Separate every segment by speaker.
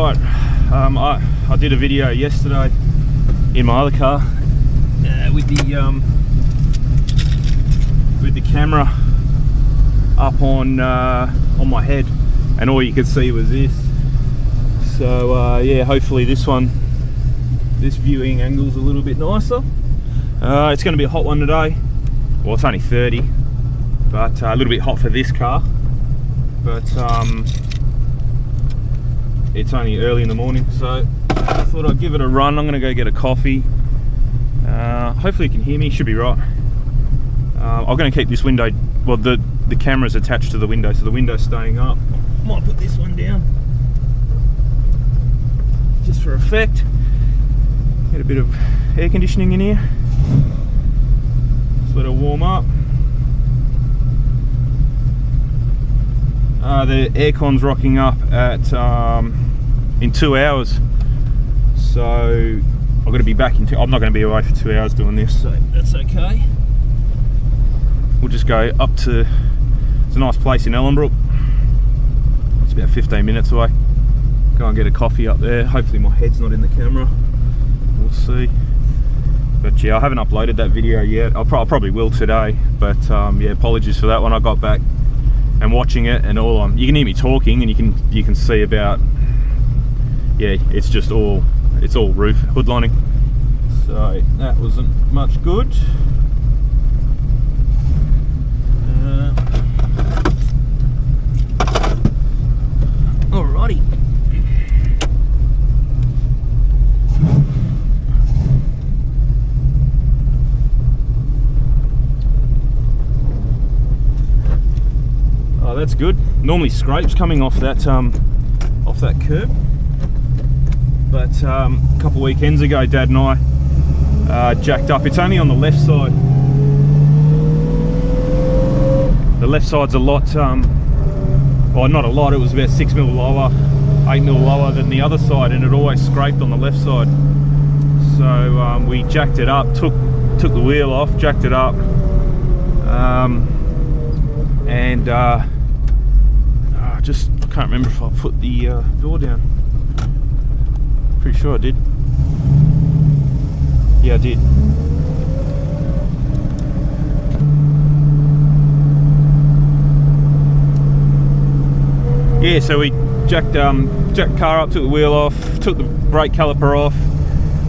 Speaker 1: Right, I did a video yesterday in my other car with the camera up on my head, and all you could see was this. So yeah, hopefully this viewing angle's a little bit nicer. It's going to be a hot one today. Well, it's only 30, but a little bit hot for this car. But it's only early in the morning, so I thought I'd give it a run. I'm going to go get a coffee. Hopefully you can hear me, should be right. I'm going to keep this window, well, the camera's attached to the window, so the window's staying up. Might put this one down just for effect. Get a bit of air conditioning in here. Just let it warm up. The aircon's rocking up at in 2 hours, so I've got to be back in. I'm not going to be away for 2 hours doing this, so that's okay. We'll just go up to, it's a nice place in Ellenbrook. It's about 15 minutes away. Go and get a coffee up there. Hopefully my head's not in the camera. We'll see. But yeah, I haven't uploaded that video yet. I probably will today. But yeah, apologies for that one. I got back and watching it, and you can hear me talking, and you can see about, yeah, it's just all roof hood lining. So that wasn't much good. Alrighty. Oh, that's good. Normally scrapes coming off that curb, but a couple of weekends ago, Dad and I jacked up. It's only on the left side. The left side's a lot, well, not a lot. It was about 6 mil lower, 8 mil lower than the other side, and it always scraped on the left side. So we jacked it up, took the wheel off, jacked it up, and I can't remember if I put the door down. Pretty sure I did. Yeah, I did. Yeah, so we jacked the car up, took the wheel off, took the brake caliper off,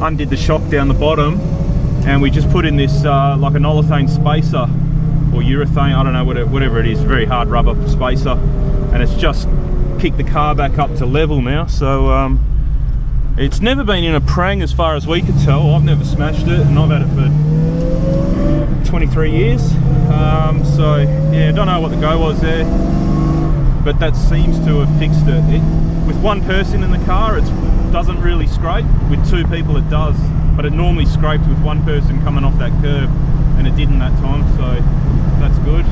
Speaker 1: undid the shock down the bottom, and we just put in this like an olefin spacer or urethane, I don't know, whatever it is, very hard rubber spacer, and it's just kicked the car back up to level now. So it's never been in a prang as far as we could tell. I've never smashed it, and I've had it for 23 years. So yeah, don't know what the go was there, but that seems to have fixed it. With one person in the car, it doesn't really scrape. With two people it does, but it normally scraped with one person coming off that curb, and it didn't that time, so that's good.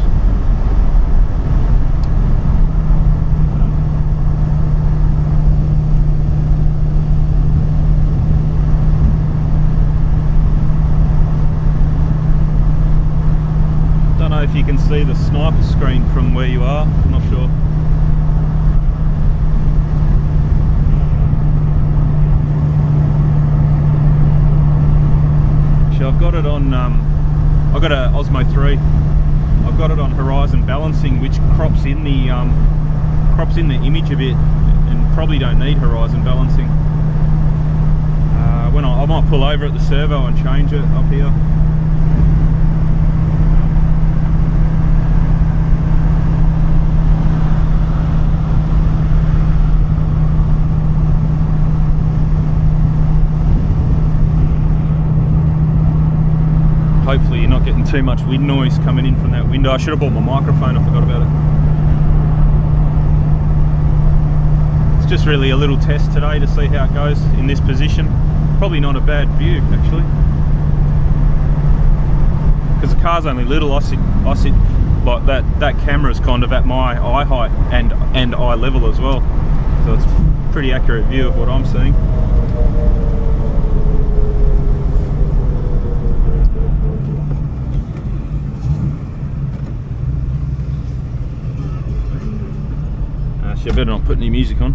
Speaker 1: Don't know if you can see the sniper screen from where you are, I'm not sure. I've got it on, I've got a Osmo 3. I've got it on horizon balancing, which crops in the image a bit, and probably don't need horizon balancing. When I might pull over at the servo and change it up here. Hopefully you're not getting too much wind noise coming in from that window. I should have bought my microphone, I forgot about it. It's just really a little test today to see how it goes in this position. Probably not a bad view actually, because the car's only little. I sit like that camera's kind of at my eye height and eye level as well, so it's a pretty accurate view of what I'm seeing. Actually, I better not put any music on.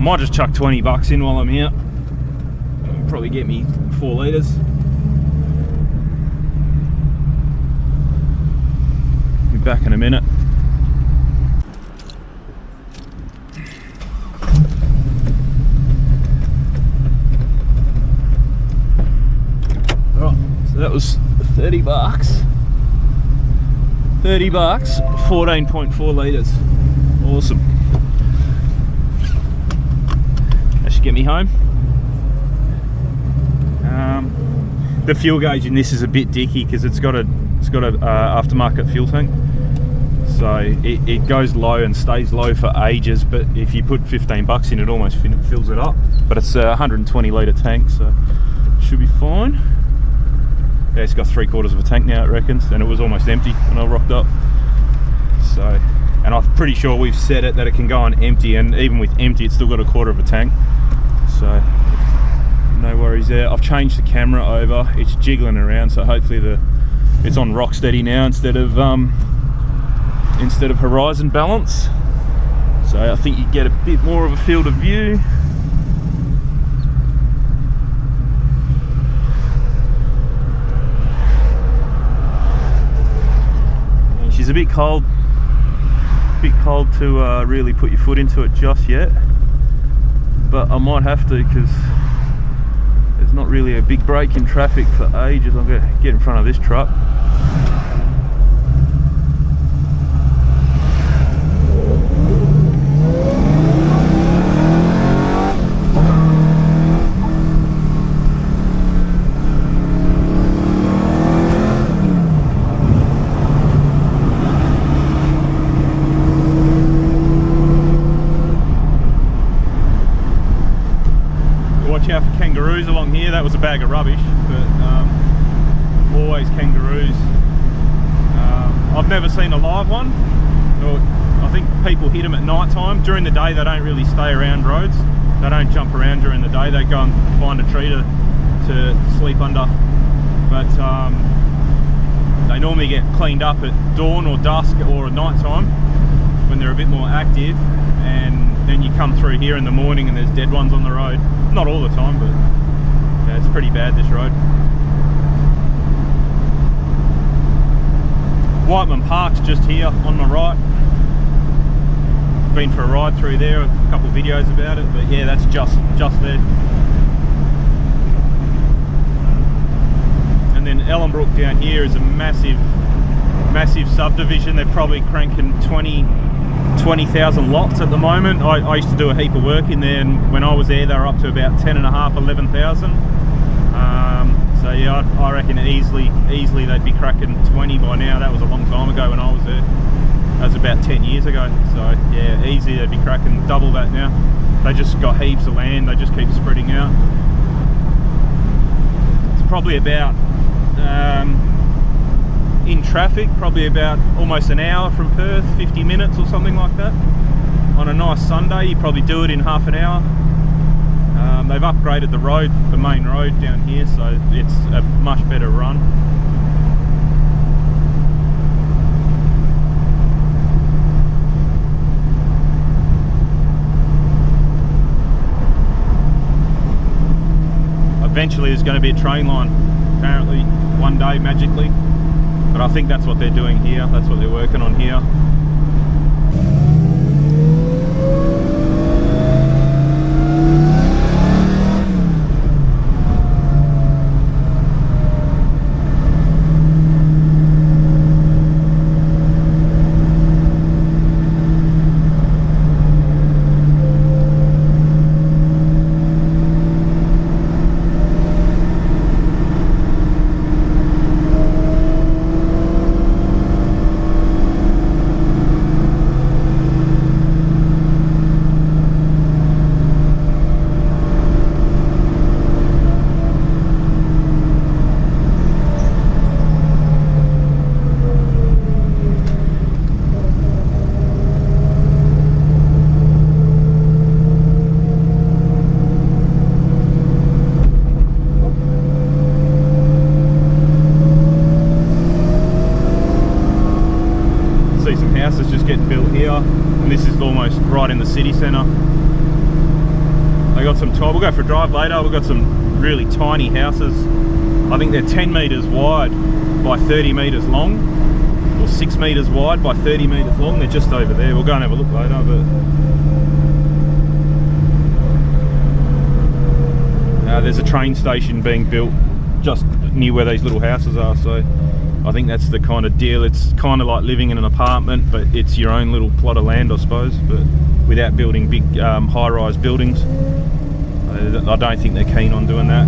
Speaker 1: Might just chuck 20 bucks in while I'm here. Probably get me 4 litres. Be back in a minute. Right, so that was 30 bucks. 30 bucks, 14.4 litres. Awesome. That should get me home. The fuel gauge in this is a bit dicky because it's got a aftermarket fuel tank, so it goes low and stays low for ages. But if you put 15 bucks in, it almost fills it up. But it's a 120 litre tank, so should be fine. Yeah, it's got 3/4 of a tank now, it reckons, and it was almost empty when I rocked up. So, and I'm pretty sure we've set it that it can go on empty, and even with empty, it's still got 1/4 of a tank. So no worries there. I've changed the camera over. It's jiggling around, so hopefully it's on rock steady now instead of horizon balance. So I think you get a bit more of a field of view. She's a bit cold to really put your foot into it just yet, but I might have to because there's not really a big break in traffic for ages. I'm going to get in front of this truck. Watch out for kangaroos along here. That was a bag of rubbish, but always kangaroos. I've never seen a live one. I think people hit them at night time. During the day they don't really stay around roads. They don't jump around during the day. They go and find a tree to sleep under. But they normally get cleaned up at dawn or dusk or at night time when they're a bit more active, and then you come through here in the morning and there's dead ones on the road. Not all the time, but yeah, it's pretty bad, this road. Whiteman Park's just here on my right. Been for a ride through there, a couple of videos about it, but yeah, that's just there. And then Ellenbrook down here is a massive subdivision. They're probably cranking 20,000 lots at the moment. I used to do a heap of work in there, and when I was there they were up to about 10,500, 11,000. So yeah, I reckon easily they'd be cracking 20 by now. That was a long time ago when I was there. That was about 10 years ago. So yeah, easy they'd be cracking double that now. They just got heaps of land, they just keep spreading out. It's probably about in traffic, probably about almost an hour from Perth, 50 minutes or something like that. On a nice Sunday, you probably do it in half an hour. They've upgraded the road, the main road down here, so it's a much better run. Eventually there's going to be a train line, apparently, one day, magically. But I think that's what they're doing here, that's what they're working on here. Houses just getting built here, and this is almost right in the city centre. They got some time. We'll go for a drive later. We've got some really tiny houses. I think they're 10 metres wide by 30 metres long, or 6 metres wide by 30 metres long. They're just over there. We'll go and have a look later. But there's a train station being built just near where these little houses are, so I think that's the kind of deal. It's kind of like living in an apartment, but it's your own little plot of land, I suppose, but without building big high-rise buildings. I don't think they're keen on doing that.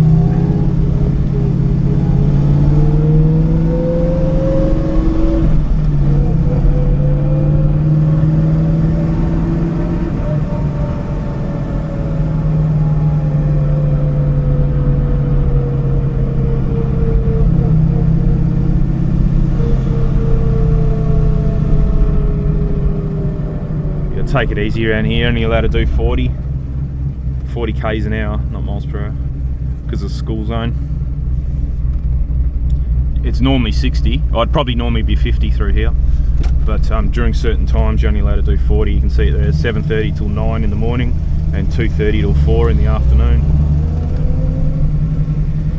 Speaker 1: Take it easy around here, only allowed to do 40 k's an hour, not miles per hour, because of the school zone. It's normally 60. I'd probably normally be 50 through here, but during certain times you're only allowed to do 40. You can see it there, 7:30 till 9 in the morning and 2:30 till 4 in the afternoon.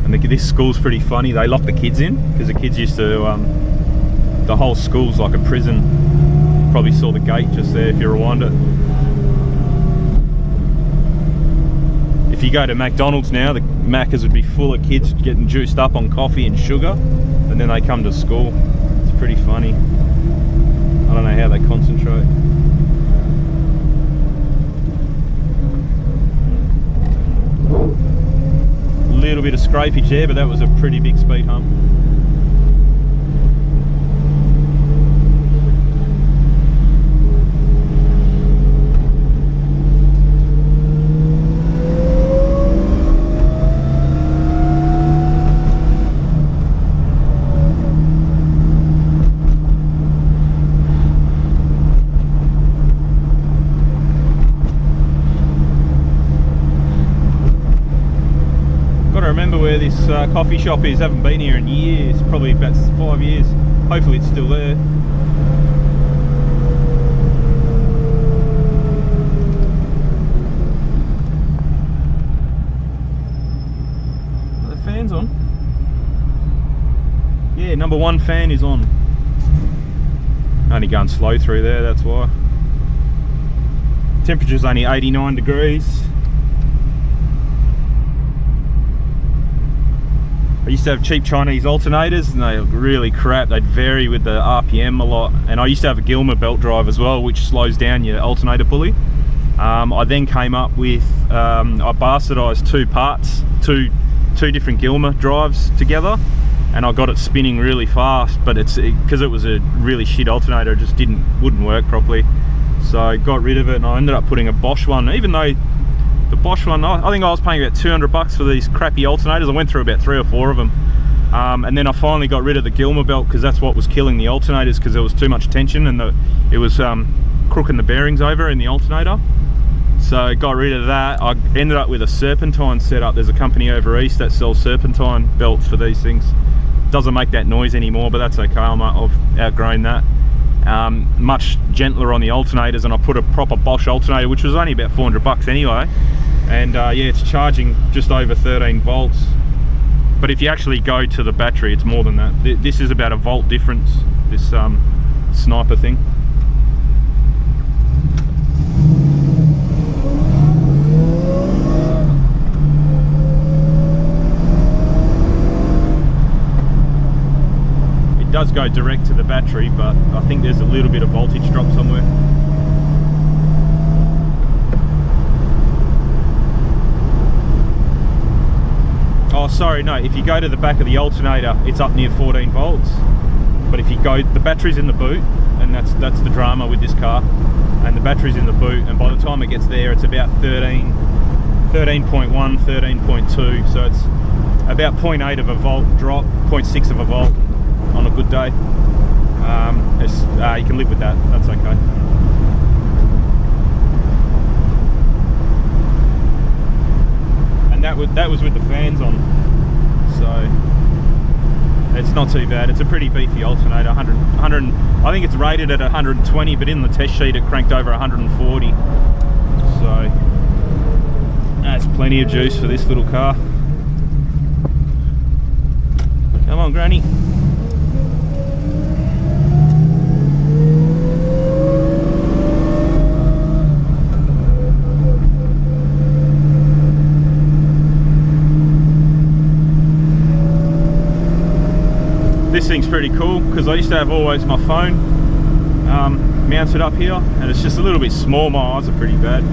Speaker 1: And this school's pretty funny. They lock the kids in because the kids used to, the whole school's like a prison. Probably saw the gate just there if you rewind it. If you go to McDonald's now, the Maccas would be full of kids getting juiced up on coffee and sugar, and then they come to school. It's pretty funny. I don't know how they concentrate. A little bit of scrapage there, but that was a pretty big speed hump. Remember where this coffee shop is. Haven't been here in years, probably about 5 years. Hopefully it's still there. Are the fans on? Yeah, number 1 fan is on. Only going slow through there, that's why. Temperature's only 89 degrees. I used to have cheap Chinese alternators and they look really crap. They'd vary with the RPM a lot. And I used to have a Gilmer belt drive as well, which slows down your alternator pulley. I then came up with, I bastardized 2 parts, two different Gilmer drives together, and I got it spinning really fast, but because it was a really shit alternator, it just wouldn't work properly. So I got rid of it and I ended up putting a Bosch one, even though the Bosch one, I think I was paying about 200 bucks for these crappy alternators. I went through about 3 or 4 of them. And then I finally got rid of the Gilmer belt because that's what was killing the alternators, because there was too much tension and it was crooking the bearings over in the alternator. So I got rid of that. I ended up with a serpentine setup. There's a company over east that sells serpentine belts for these things. Doesn't make that noise anymore, but that's okay. I've outgrown that. Much gentler on the alternators, and I put a proper Bosch alternator, which was only about 400 bucks anyway. And yeah, it's charging just over 13 volts. But if you actually go to the battery, it's more than that. This is about a volt difference, this sniper thing. It does go direct to the battery, but I think there's a little bit of voltage drop somewhere. Oh, sorry, no, if you go to the back of the alternator, it's up near 14 volts. But if you go, the battery's in the boot, and that's the drama with this car. And the battery's in the boot, and by the time it gets there, it's about 13.1, 13.2. So it's about 0.8 of a volt drop, 0.6 of a volt on a good day. You can live with that, that's okay. And that was with the fans on, so it's not too bad. It's a pretty beefy alternator. 100, I think it's rated at 120, but in the test sheet it cranked over 140. So That's plenty of juice for this little car. Come on, Granny. This thing's pretty cool because I used to have always my phone mounted up here, and it's just a little bit small. My eyes are pretty bad.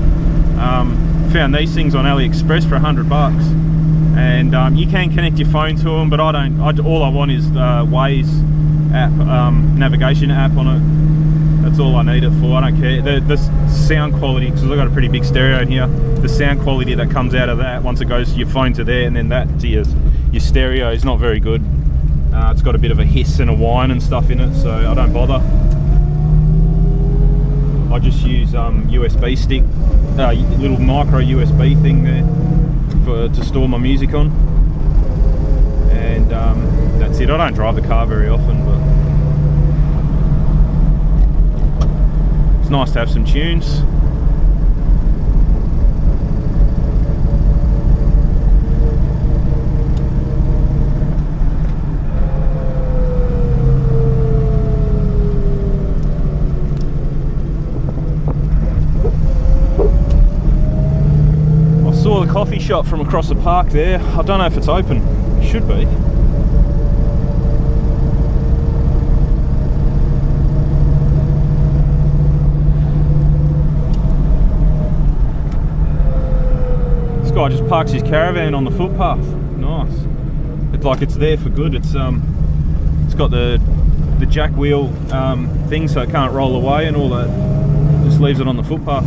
Speaker 1: Found these things on AliExpress for $100, and you can connect your phone to them, but I don't. All I want is the Waze app, navigation app on it. That's all I need it for. I don't care. The sound quality, because I've got a pretty big stereo in here, the sound quality that comes out of that once it goes your phone to there and then that to your stereo is not very good. It's got a bit of a hiss and a whine and stuff in it, so I don't bother. I just use USB stick, little micro USB thing there to store my music on, and that's it. I don't drive the car very often, but it's nice to have some tunes. Saw the coffee shop from across the park there. I don't know if it's open. It should be. This guy just parks his caravan on the footpath. Nice. It's like it's there for good. It's got the jack wheel thing so it can't roll away and all that. Just leaves it on the footpath.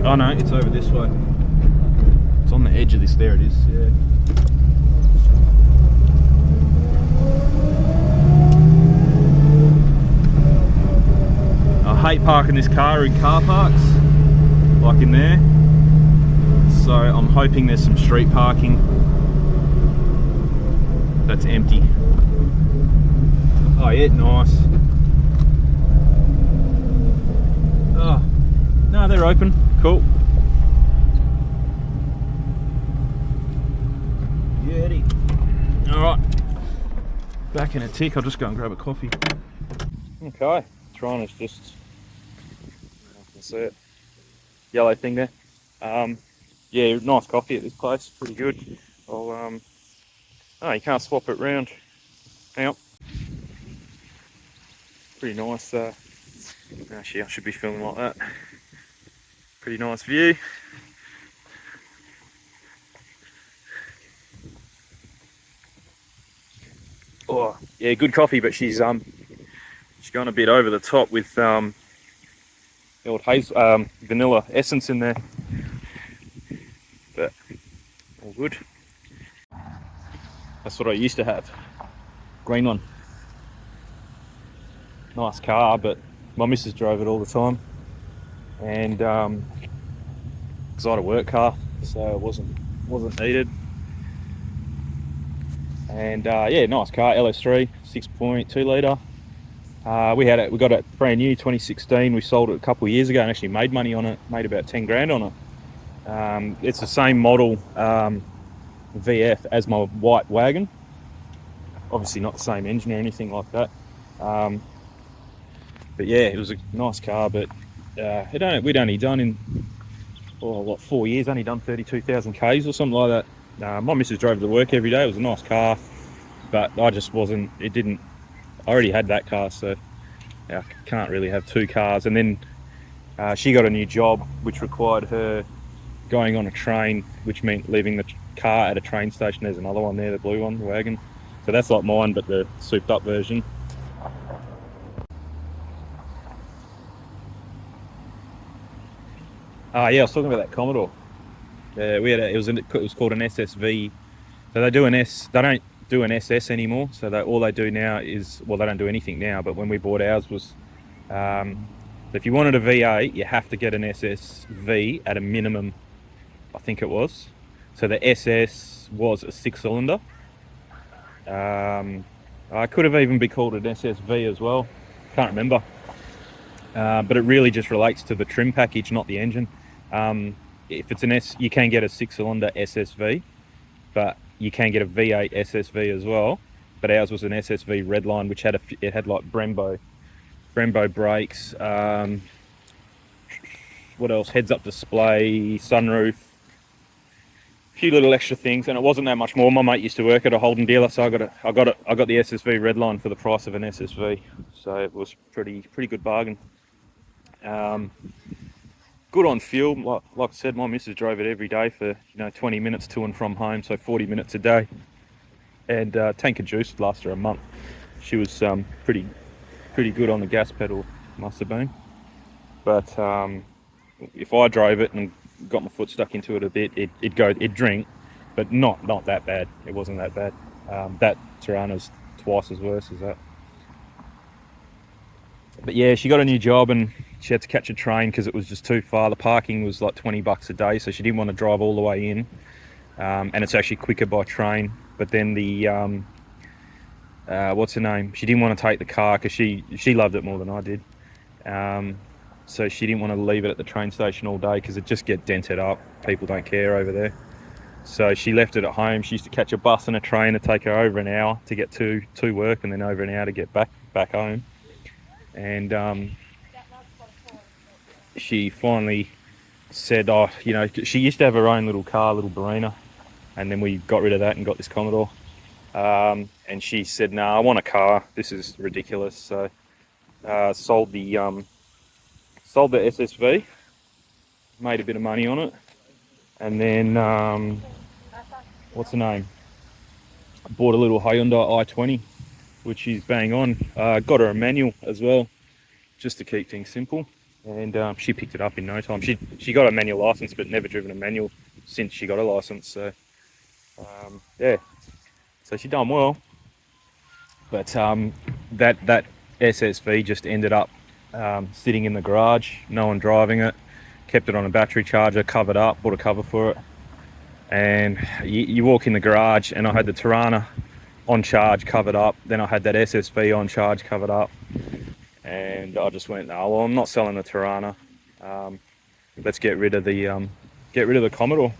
Speaker 1: Oh no, it's over this way. It's on the edge of this. There it is. Yeah. I hate parking this car in car parks, like in there. So I'm hoping there's some street parking that's empty. Oh yeah, nice. Oh, no, they're open. Cool. Beauty. Alright. Back in a tick, I'll just go and grab a coffee. Okay. Torana's just, I can see it. Yellow thing there. Yeah, nice coffee at this place. Pretty good. I'll oh, you can't swap it round. Hang on. Pretty nice. Actually, I should be filming like that. Pretty nice view. Oh, yeah, good coffee, but she's gone a bit over the top with the old vanilla essence in there. But all good. That's what I used to have. Green one. Nice car, but my missus drove it all the time. And because I had a work car, so it wasn't needed. And yeah, nice car, LS3, 6.2 litre. We got it brand new, 2016. We sold it a couple of years ago and actually made money on it. Made about 10 grand on it. It's the same model VF as my white wagon. Obviously not the same engine or anything like that. But yeah, it was a nice car, but we'd only done in 4 years, only done 32,000 Ks or something like that. My missus drove to work every day. It was a nice car, but I just wasn't, I already had that car, so I can't really have two cars. And then she got a new job which required her going on a train, which meant leaving the car at a train station. There's another one there, the blue one, the wagon. So that's like mine, but the souped up version. Yeah, I was talking about that Commodore. We had it was called an SSV. So they do an they don't do an SS anymore. So all they do now is, well, they don't do anything now, but when we bought ours was, if you wanted a V8, you have to get an SSV at a minimum, I think it was. So the SS was a 6-cylinder. I could have even been called an SSV as well. Can't remember. But it really just relates to the trim package, not the engine. If it's an you can get a 6-cylinder SSV, but you can get a V8 SSV as well. But ours was an SSV Redline, which had it had like Brembo brakes. What else? Heads-up display, sunroof, a few little extra things, and it wasn't that much more. My mate used to work at a Holden dealer, so I got the SSV Redline for the price of an SSV. So it was pretty good bargain. Good on fuel. Like I said, my missus drove it every day for 20 minutes to and from home, so 40 minutes a day. And tank of juice lasted her a month. She was pretty good on the gas pedal, must have been. But if I drove it and got my foot stuck into it a bit, it'd drink, but not that bad. It wasn't that bad. That Torana's twice as worse as that. But yeah, she got a new job and she had to catch a train because it was just too far. The parking was like $20 a day, so she didn't want to drive all the way in. And it's actually quicker by train. But then the what's her name? She didn't want to take the car because she loved it more than I did. So she didn't want to leave it at the train station all day because it just get dented up. People don't care over there. So she left it at home. She used to catch a bus and a train to take her over an hour to get to work, and then over an hour to get back home. And she finally said, she used to have her own little car, little Barina, and then we got rid of that and got this Commodore. And she said, "No, I want a car. This is ridiculous." So sold the SSV, made a bit of money on it, and then what's the name? Bought a little Hyundai i20, which is bang on. Got her a manual as well, just to keep things simple, and she picked it up in no time. She got a manual license, but never driven a manual since she got a license. So yeah, so she done well. But that SSV just ended up sitting in the garage, no one driving it. Kept it on a battery charger, covered up, bought a cover for it, and you walk in the garage, and I had the Torana on charge, covered up. Then I had that SSV on charge, covered up, and I just went, "No, well, I'm not selling the Torana. Let's get rid of the Commodore."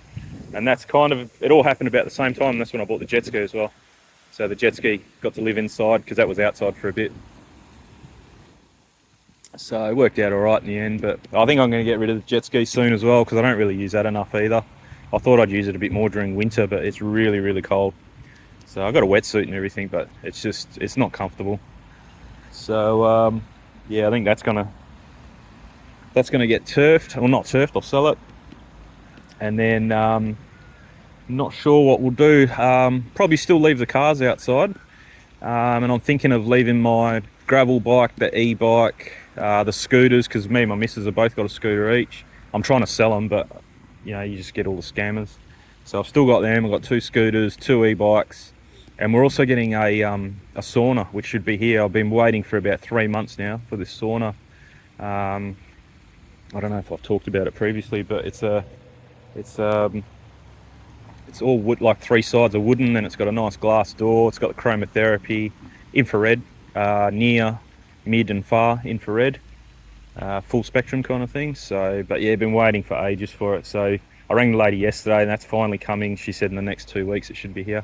Speaker 1: And that's kind of, it all happened about the same time. That's when I bought the jet ski as well. So the jet ski got to live inside because that was outside for a bit. So it worked out all right in the end. But I think I'm going to get rid of the jet ski soon as well because I don't really use that enough either. I thought I'd use it a bit more during winter, but it's really, really cold. So I've got a wetsuit and everything, but it's not comfortable. So yeah, I think that's gonna get turfed, or not turfed. I'll sell it, and then not sure what we'll do. Probably still leave the cars outside, and I'm thinking of leaving my gravel bike, the e-bike, the scooters, because me and my missus have both got a scooter each. I'm trying to sell them, but you just get all the scammers. So I've still got them. I've got 2 scooters, 2 e-bikes. And we're also getting a sauna, which should be here. I've been waiting for about 3 months now for this sauna. I don't know if I've talked about it previously, but it's all wood, like 3 sides are wooden, and it's got a nice glass door. It's got the chromotherapy, infrared, near, mid and far infrared, full spectrum kind of thing. So, but yeah, been waiting for ages for it. So I rang the lady yesterday, and that's finally coming. She said in the next 2 weeks it should be here.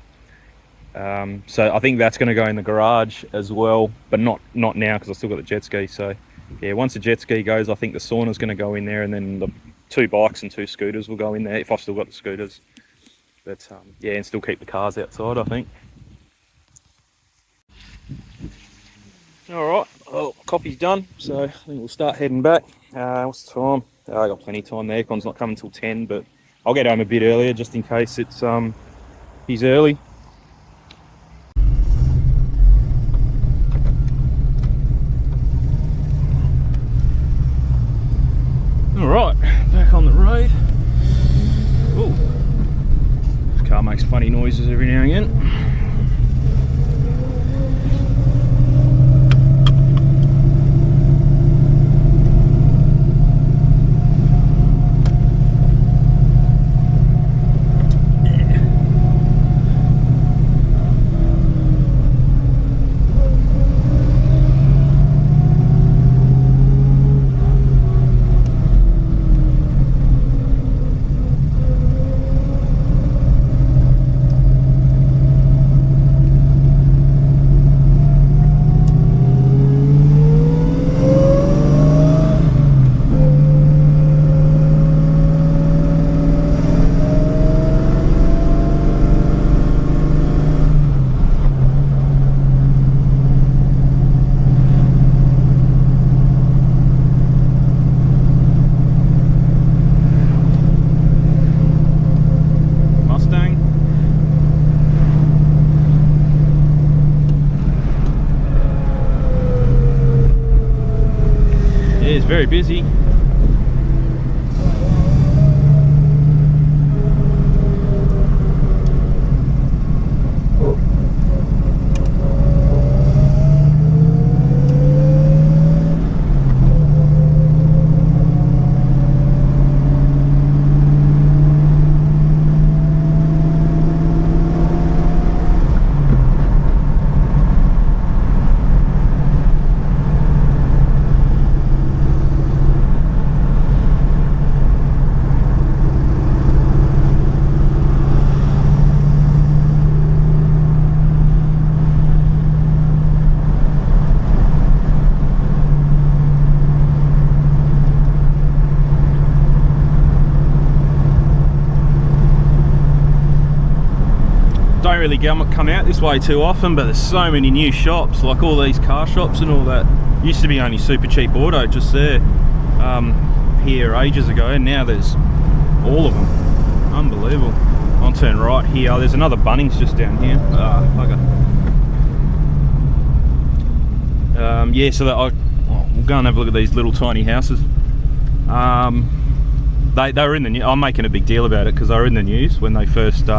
Speaker 1: So I think that's going to go in the garage as well, but not now because I've still got the jet ski. So yeah, once the jet ski goes, I think the sauna's going to go in there, and then the 2 bikes and 2 scooters will go in there if I've still got the scooters. But yeah, and still keep the cars outside, I think. All right, well, coffee's done, so I think we'll start heading back. What's the time? I got plenty of time. The aircon's not coming till 10, but I'll get home a bit earlier just in case he's early. Alright, back on the road. Ooh. This car makes funny noises every now and again. very busy. Don't really come out this way too often, but there's so many new shops, like all these car shops and all that. Used to be only Super Cheap Auto just there here ages ago, and now there's all of them. Unbelievable. I'll turn right here. There's another Bunnings just down here. Bugger. Yeah, so we'll go and have a look at these little tiny houses. They were in the news. I'm making a big deal about it because they were in the news when they first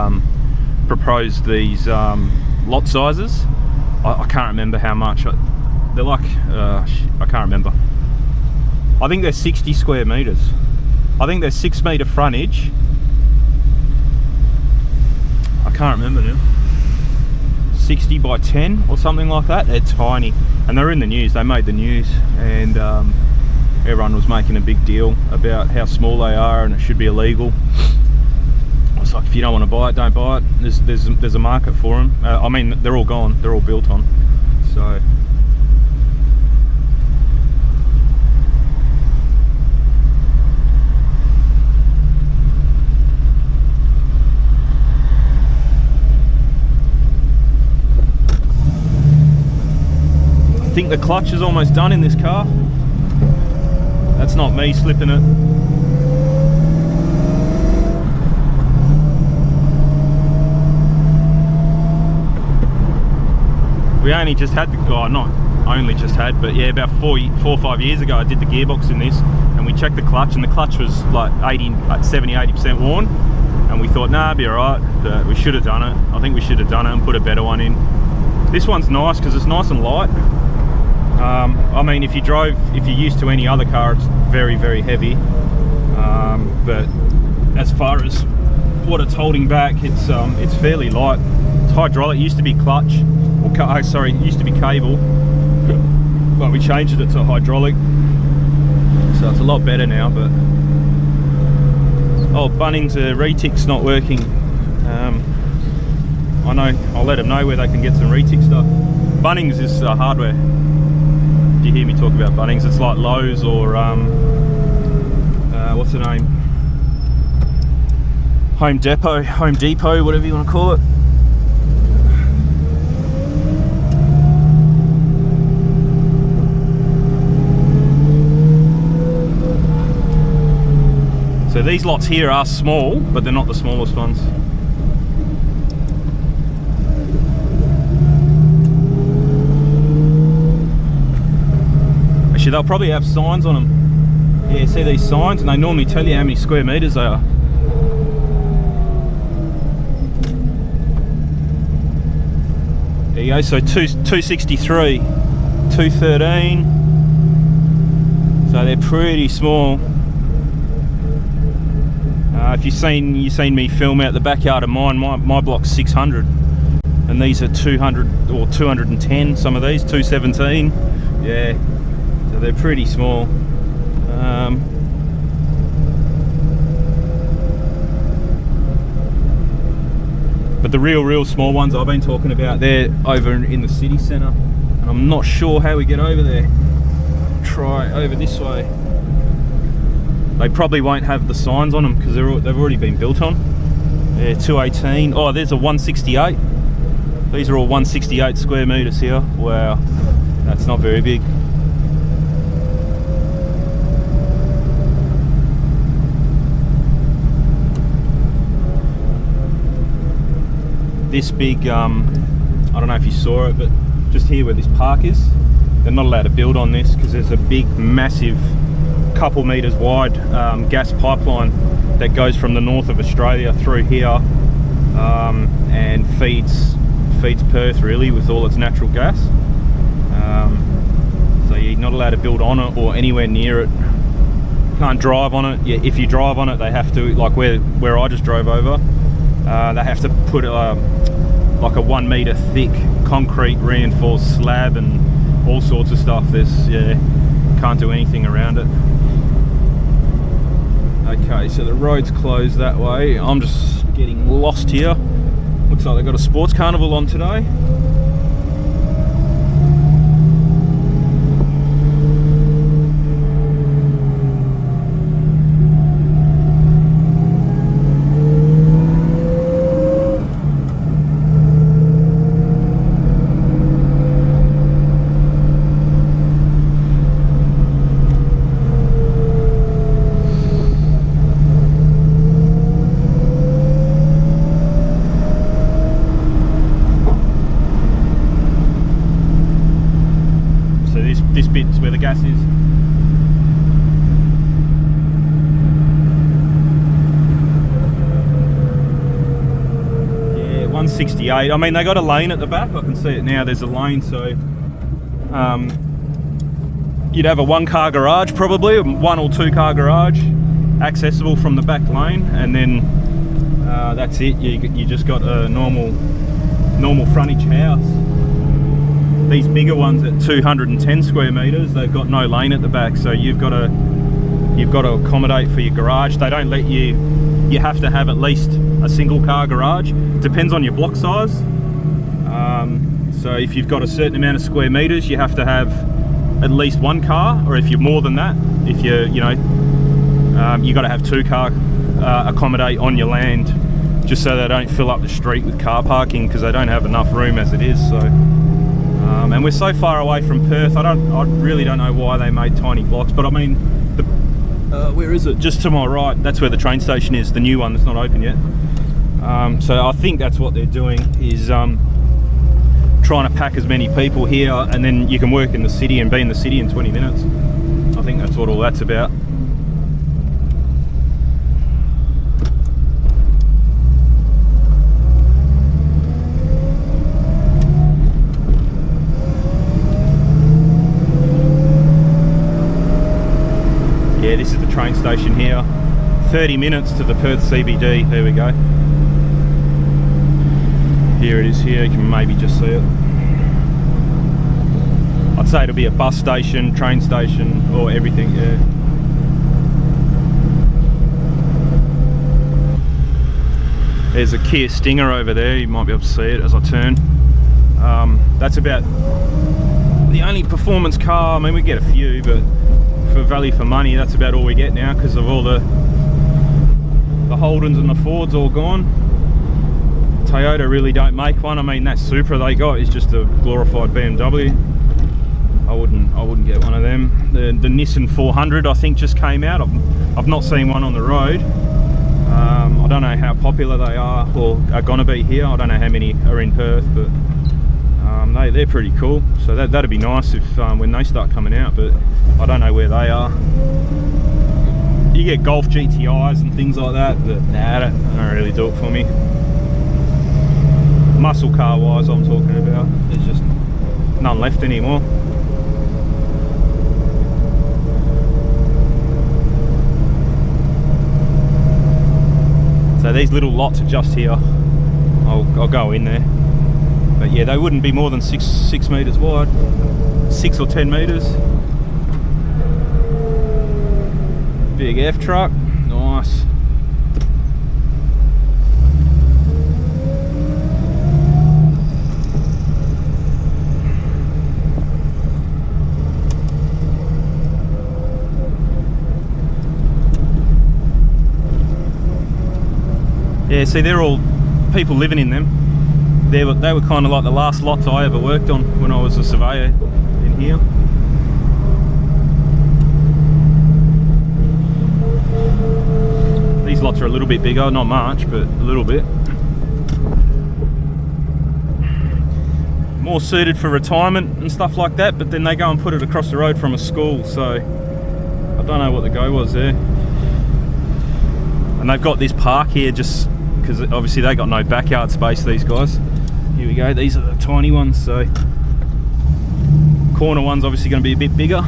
Speaker 1: proposed these lot sizes. I can't remember how much. They're like, I can't remember. I think they're 60 square meters. I think they're 6 meter frontage. I can't remember now. 60 by 10 or something like that. They're tiny, and they're in the news. They made the news, and everyone was making a big deal about how small they are and it should be illegal. It's like, if you don't want to buy it, don't buy it. There's a market for them. I mean, they're all gone. They're all built on. So I think the clutch is almost done in this car. That's not me slipping it. We only just had the, oh, not only just had, but yeah, about 4 or 5 years ago I did the gearbox in this, and we checked the clutch, and the clutch was like 70-80% worn, and we thought, nah, it'd be alright, but we should have done it. I think we should have done it and put a better one in. This one's nice because it's nice and light. I mean, if you're used to any other car, it's very, very heavy, but as far as what it's holding back, it's fairly light. It's hydraulic. It used to be clutch, or sorry, it used to be cable, but we changed it to hydraulic, so it's a lot better now. But oh, Bunnings retic's not working. I know, I'll let them know where they can get some retic stuff. Bunnings is hardware. Do you hear me talk about Bunnings? It's like Lowe's or what's the name? Home Depot, whatever you want to call it. So these lots here are small, but they're not the smallest ones. Actually, they'll probably have signs on them. Yeah, see these signs, and they normally tell you how many square meters they are. There you go, so 263, 213. So they're pretty small. If you've seen me film out the backyard of mine, my block's 600, and these are 200 or 210. Some of these 217. Yeah, so they're pretty small. But the real small ones I've been talking about, they're over in the city centre, and I'm not sure how we get over there. Try over this way. They probably won't have the signs on them because they've already been built on. Yeah, 218. Oh, there's a 168. These are all 168 square meters here. Wow, that's not very big. This big, I don't know if you saw it, but just here where this park is, they're not allowed to build on this because there's a big, massive couple meters wide gas pipeline that goes from the north of Australia through here and feeds Perth really with all its natural gas. So you're not allowed to build on it or anywhere near it. Can't drive on it. Yeah, if you drive on it, they have to, like where I just drove over, they have to put like a 1 meter thick concrete reinforced slab and all sorts of stuff. Can't do anything around it. Okay, so the road's closed that way. I'm just getting lost here. Looks like they've got a sports carnival on today. This bit's where the gas is. Yeah, 168. I mean, they got a lane at the back. I can see it now. There's a lane, so you'd have a 1-car garage, probably a 1 or 2 car garage, accessible from the back lane, and then that's it. You just got a normal frontage house. These bigger ones at 210 square meters, they've got no lane at the back, so you've got to accommodate for your garage. They don't let you have to have at least a single car garage. Depends on your block size. So if you've got a certain amount of square meters, you have to have at least 1 car, or if you're more than that, if you got to have 2 car accommodate on your land, just so they don't fill up the street with car parking, because they don't have enough room as it is. So and we're so far away from Perth, I really don't know why they made tiny blocks. But I mean, where is it? Just to my right, that's where the train station is, the new one that's not open yet. So I think that's what they're doing, is trying to pack as many people here, and then you can work in the city and be in the city in 20 minutes. I think that's what all that's about. Yeah, this is the train station here. 30 minutes to the Perth CBD. There we go. Here it is here. You can maybe just see it. I'd say it'll be a bus station, train station, or everything, yeah. There's a Kia Stinger over there. You might be able to see it as I turn. That's about the only performance car. I mean, we get a few, but for value for money, that's about all we get now, because of all the Holdens and the Fords all gone. Toyota really don't make one. I mean, that Supra they got is just a glorified BMW. I wouldn't get one of them. The Nissan 400 I think just came out. I've not seen one on the road. I don't know how popular they are or are gonna be here. I don't know how many are in Perth, but they're pretty cool. So that'd be nice if when they start coming out, but I don't know where they are. You get Golf GTIs and things like that, but nah, they don't really do it for me. Muscle car wise, I'm talking about. There's just none left anymore. So these little lots are just here. I'll go in there. But yeah, they wouldn't be more than six meters wide. 6 or 10 meters. Big F truck, nice. Yeah, see, they're all people living in them. They were kind of like the last lots I ever worked on when I was a surveyor in here. These lots are a little bit bigger, not much, but a little bit. More suited for retirement and stuff like that, but then they go and put it across the road from a school, so I don't know what the go was there. And they've got this park here just because obviously they got no backyard space, these guys. Here we go, these are the tiny ones, so corner one's obviously going to be a bit bigger.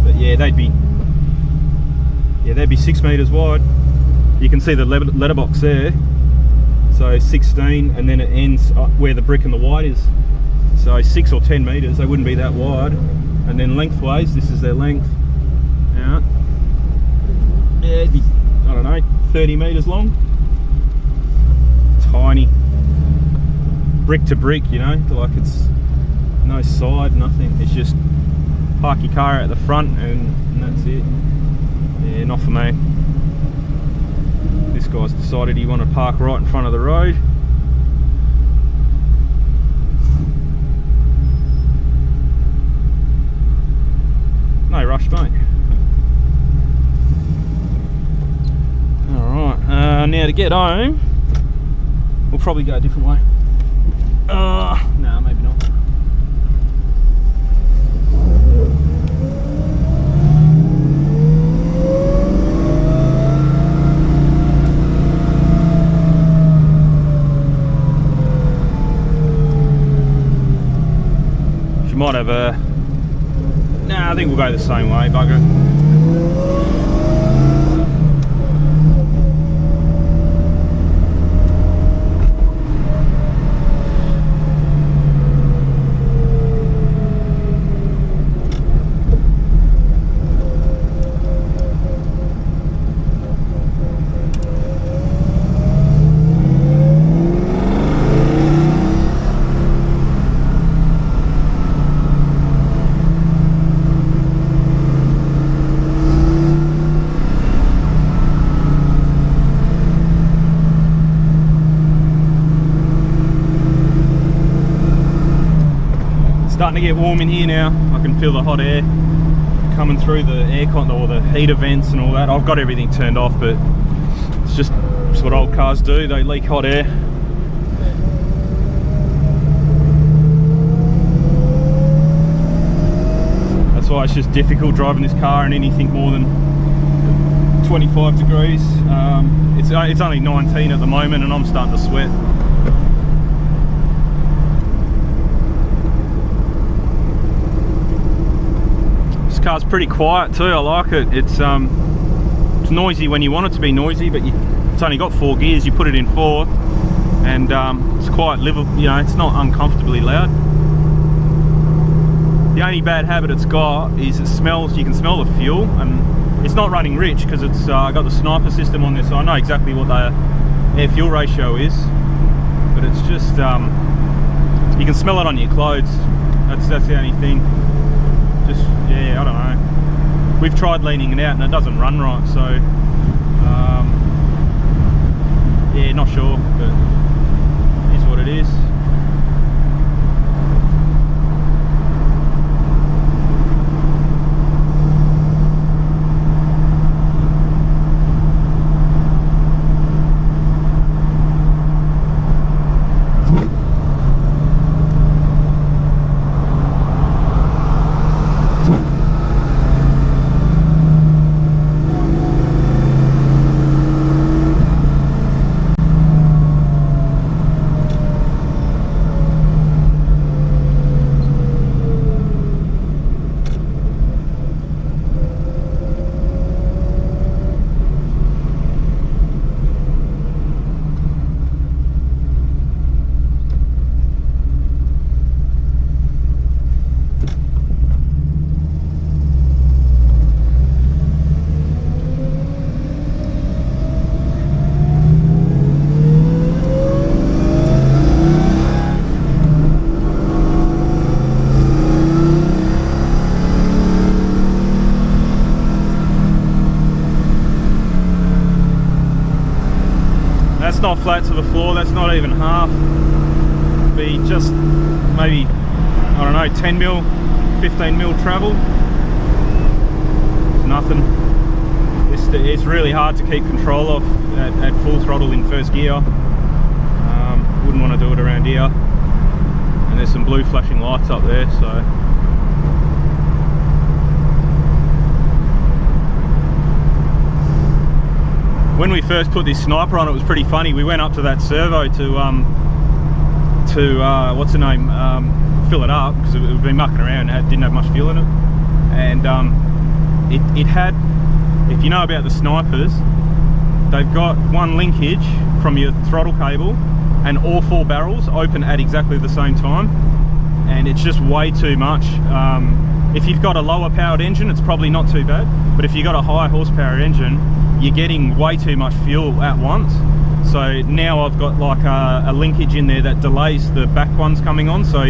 Speaker 1: But yeah, they'd be 6 meters wide. You can see the letterbox there. So 16, and then it ends up where the brick and the white is. So 6 or 10 meters, they wouldn't be that wide. And then lengthways, this is their length. Yeah, it'd be, I don't know, 30 meters long. Tiny. Brick to brick, you know, like it's no side, nothing. It's just park your car at the front and that's it. Yeah, not for me. This guy's decided he wanted to park right in front of the road. No rush, mate. Alright, now to get home, we'll probably go a different way. No, maybe not. She might have a... Nah, I think we'll go the same way, bugger. Starting to get warm in here now. I can feel the hot air coming through the aircon or the heater vents and all that. I've got everything turned off, but it's what old cars do. They leak hot air. That's why it's just difficult driving this car in anything more than 25 degrees. It's only 19 at the moment and I'm starting to sweat. This car's pretty quiet too. I like it. It's noisy when you want it to be noisy, but it's only got 4 gears. You put it in 4th, and it's quite livable. You know, it's not uncomfortably loud. The only bad habit it's got is it smells. You can smell the fuel, and it's not running rich because it's got the sniper system on this, so I know exactly what the air fuel ratio is. But it's just you can smell it on your clothes. That's the only thing. Just, yeah, I don't know. We've tried leaning it out and it doesn't run right, so yeah, not sure, but it is what it is. That's not flat to the floor, that's not even half. Be just maybe, I don't know, 10 mil, 15 mil travel. It's nothing. It's really hard to keep control of at full throttle in first gear. Wouldn't want to do it around here. And there's some blue flashing lights up there, so when we first put this sniper on, it was pretty funny. We went up to that servo to what's the name, fill it up, because we've been mucking around and didn't have much fuel in it. And it had, if you know about the snipers, they've got one linkage from your throttle cable and all 4 barrels open at exactly the same time, and it's just way too much. If you've got a lower powered engine, it's probably not too bad, but if you've got a high horsepower engine, you're getting way too much fuel at once. So now I've got like a linkage in there that delays the back ones coming on, so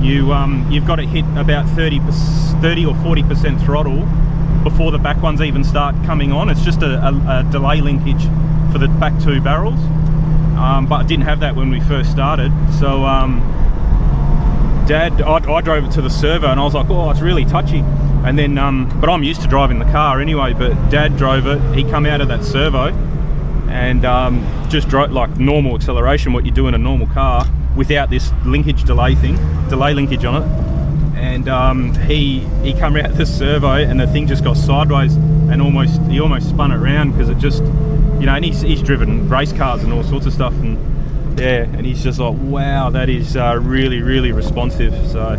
Speaker 1: you've got to hit about 30 or 40% throttle before the back ones even start coming on. It's just a delay linkage for the back 2 barrels, but I didn't have that when we first started. So Dad, I drove it to the servo and I was like, oh, it's really touchy. And then, but I'm used to driving the car anyway, but Dad drove it, he come out of that servo and just drove like normal acceleration, what you do in a normal car, without this linkage delay linkage on it. And he come out the servo and the thing just got sideways and he almost spun it around, because it just, you know, and he's driven race cars and all sorts of stuff, and yeah, and he's just like, wow, that is really, really responsive. So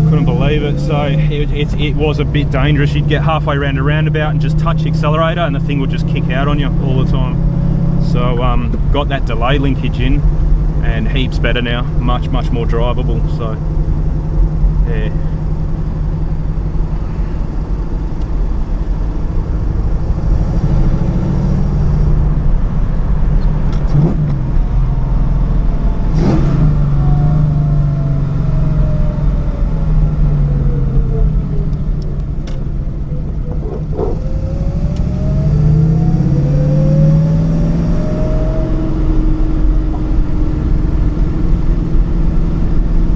Speaker 1: couldn't believe it. So it was a bit dangerous. You'd get halfway around a roundabout and just touch the accelerator and the thing would just kick out on you all the time. So got that delay linkage in, and heaps better now, much more drivable. So yeah.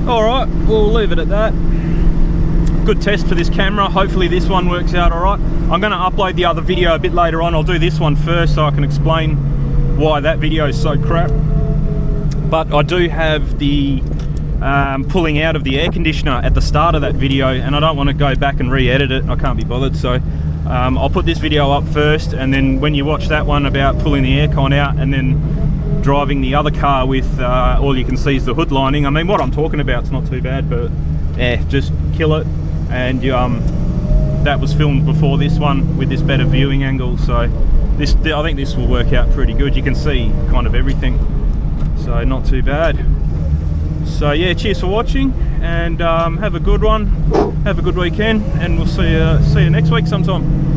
Speaker 1: Alright, we'll leave it at that. Good test for this camera. Hopefully this one works out alright. I'm going to upload the other video a bit later on. I'll do this one first so I can explain why that video is so crap. But I do have the pulling out of the air conditioner at the start of that video, and I don't want to go back and re-edit it. I can't be bothered, so I'll put this video up first, and then when you watch that one about pulling the aircon out and then driving the other car with all you can see is the hood lining. I mean, what I'm talking about is not too bad, but yeah, just kill it. And that was filmed before this one with this better viewing angle, so I think this will work out pretty good. You can see kind of everything, so not too bad. So yeah, cheers for watching, and have a good one, have a good weekend, and we'll see you next week sometime.